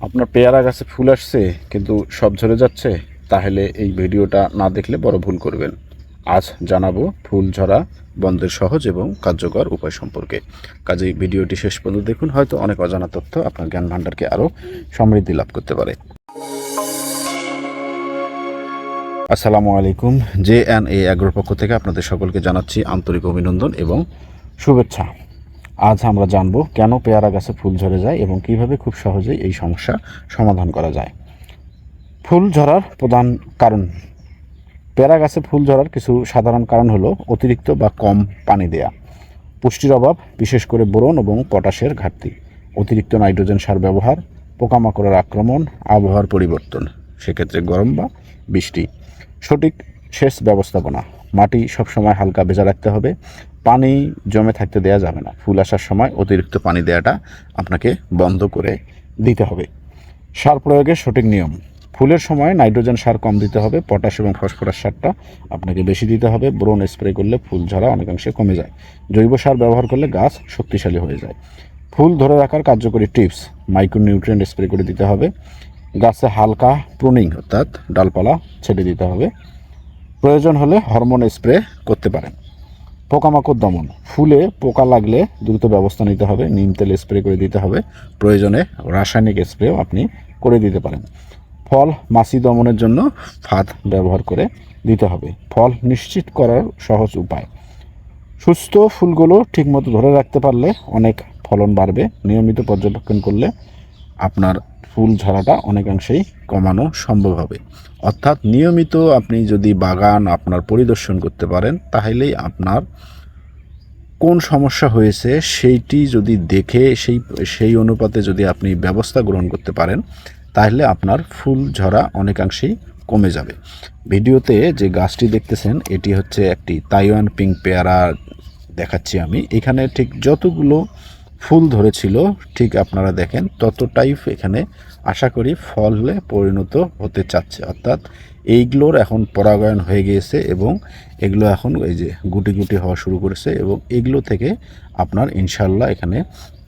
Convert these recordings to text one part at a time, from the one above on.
আপনার পেয়ারা গাছে ফুল আসছে কিন্তু সব ঝরে যাচ্ছে, তাহলে এই ভিডিওটা না দেখলে বড় ভুল করবেন। আজ জানাবো ফুল ঝরা বন্ধের সহজ এবং কার্যকর উপায় সম্পর্কে। কাজেই ভিডিওটি শেষ পর্যন্ত দেখুন, হয়তো অনেক অজানা তথ্য আপনার জ্ঞান ভাণ্ডারকে আরও সমৃদ্ধি লাভ করতে পারে। আসসালামু আলাইকুম। JNA অ্যাগ্রোর পক্ষ থেকে আপনাদের সকলকে জানাচ্ছি আন্তরিক অভিনন্দন এবং শুভেচ্ছা। আজ আমরা জানব কেন পেয়ারা গাছে ফুল ঝরে যায় এবং কিভাবে খুব সহজেই এই সমস্যা সমাধান করা যায়। ফুল ঝরার প্রধান কারণ। পেয়ারা গাছে ফুল ঝরার কিছু সাধারণ কারণ হলো অতিরিক্ত বা কম পানি দেয়া, পুষ্টির অভাব বিশেষ করে বোরন এবং পটাশের ঘাটতি, অতিরিক্ত নাইট্রোজেন সার ব্যবহার, পোকামাকড়ের আক্রমণ, আবহাওয়ার পরিবর্তন, সেক্ষেত্রে গরম বা বৃষ্টি, সঠিক সেচ ব্যবস্থাপনা, মাটি সবসময় হালকা ভেজা রাখতে হবে, পানি জমে থাকতে দেওয়া যাবে না, ফুল আসার সময় অতিরিক্ত পানি দেওয়াটা আপনাকে বন্ধ করে দিতে হবে। সার প্রয়োগের সঠিক নিয়ম। ফুলের সময় নাইট্রোজেন সার কম দিতে হবে, পটাশ এবং ফসফরাস সারটা আপনাকে বেশি দিতে হবে। বোরন স্প্রে করলে ফুল ঝরা অনেকাংশে কমে যায়। জৈব সার ব্যবহার করলে গাছ শক্তিশালী হয়ে যায়। ফুল ধরে রাখার কার্যকরী টিপস: মাইক্রোনিউট্রিয়েন্ট স্প্রে করে দিতে হবে, গাছে হালকা প্রুনিং অর্থাৎ ডালপালা ছেড়ে দিতে হবে, প্রয়োজন হলে হরমোন স্প্রে করতে পারেন। পোকামাকড় দমন: ফুলে পোকা লাগলে দ্রুত ব্যবস্থা নিতে হবে, নিম তেল স্প্রে করে দিতে হবে, প্রয়োজনে রাসায়নিক স্প্রেও আপনি করে দিতে পারেন। ফল মাছি দমনের জন্য ফাঁদ ব্যবহার করে দিতে হবে। ফল নিশ্চিত করার সহজ উপায়: সুস্থ ফুলগুলো ঠিকমতো ধরে রাখতে পারলে অনেক ফলন বাড়বে। নিয়মিত পর্যবেক্ষণ করলে আপনার ফুল ঝরাটা অনেকাংশেই কমানো সম্ভব হবে। অর্থাৎ নিয়মিত আপনি যদি বাগান আপনার পরিদর্শন করতে পারেন, তাহলেই আপনার কোন সমস্যা হয়েছে সেইটি যদি দেখে সেই অনুপাতে যদি আপনি ব্যবস্থা গ্রহণ করতে পারেন, তাহলে আপনার ফুল ঝরা অনেকাংশেই কমে যাবে। ভিডিওতে যে গাছটি দেখতেছেন, এটি হচ্ছে একটি তাইওয়ান পিঙ্ক পেয়ারা দেখাচ্ছি আমি। এখানে ঠিক যতগুলো ফুল ধরেছিল, ঠিক আপনারা দেখেন ততটাই এখানে আশা করি ফলে পরিণত হতে চাচ্ছে। অর্থাৎ এইগুলোর এখন পরাগায়ন হয়ে গিয়েছে এবং এগুলো এখন এই যে গুটি গুটি হওয়া শুরু করেছে এবং এগুলো থেকে আপনার ইনশাল্লাহ এখানে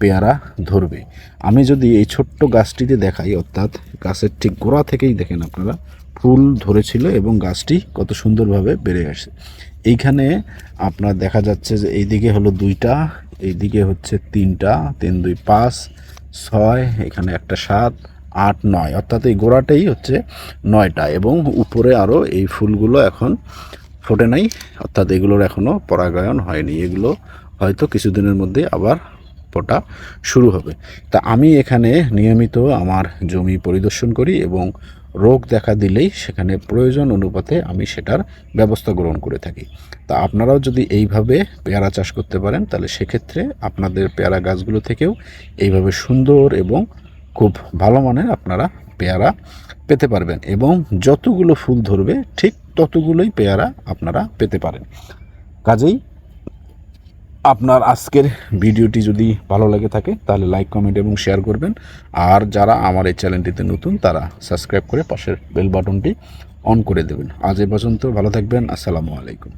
পেয়ারা ধরবে। আমি যদি এই ছোট্ট গাছটিতে দেখাই, অর্থাৎ গাছের ঠিক গোড়া থেকেই দেখেন আপনারা ফুল ধরেছিল এবং গাছটি কত সুন্দরভাবে বেড়ে আসে। এইখানে আপনার দেখা যাচ্ছে যে এইদিকে হলো 2টা, এইদিকে হচ্ছে 3টা, 3 2 5 6, এখানে একটা 7 8 9, অর্থাৎ এই গোড়াটাই হচ্ছে 9টা এবং উপরে আরও এই ফুলগুলো এখন ফোটে নাই, অর্থাৎ এগুলোর এখনও পরাগায়ন হয়নি। এগুলো হয়তো কিছুদিনের মধ্যে আবার ফোটা শুরু হবে। তা আমি এখানে নিয়মিত আমার জমি পরিদর্শন করি এবং রোগ দেখা দিলেই সেখানে প্রয়োজন অনুপাতে আমি সেটার ব্যবস্থা গ্রহণ করে থাকি। তা আপনারাও যদি এইভাবে পেয়ারা চাষ করতে পারেন, তাহলে সেক্ষেত্রে আপনাদের পেয়ারা গাছগুলো থেকেও এইভাবে সুন্দর এবং খুব ভালো মানের আপনারা পেয়ারা পেতে পারবেন এবং যতগুলো ফুল ধরবে ঠিক ততগুলোই পেয়ারা আপনারা পেতে পারেন। কাজেই আপনার আজকের ভিডিওটি যদি ভালো লাগে থাকে, তাহলে লাইক, কমেন্ট এবং শেয়ার করবেন। আর যারা আমার এই চ্যানেলটিতে নতুন, তারা সাবস্ক্রাইব করে পাশের বেল বাটনটি অন করে দেবেন। আজ এ পর্যন্ত, ভালো থাকবেন। আসসালামু আলাইকুম।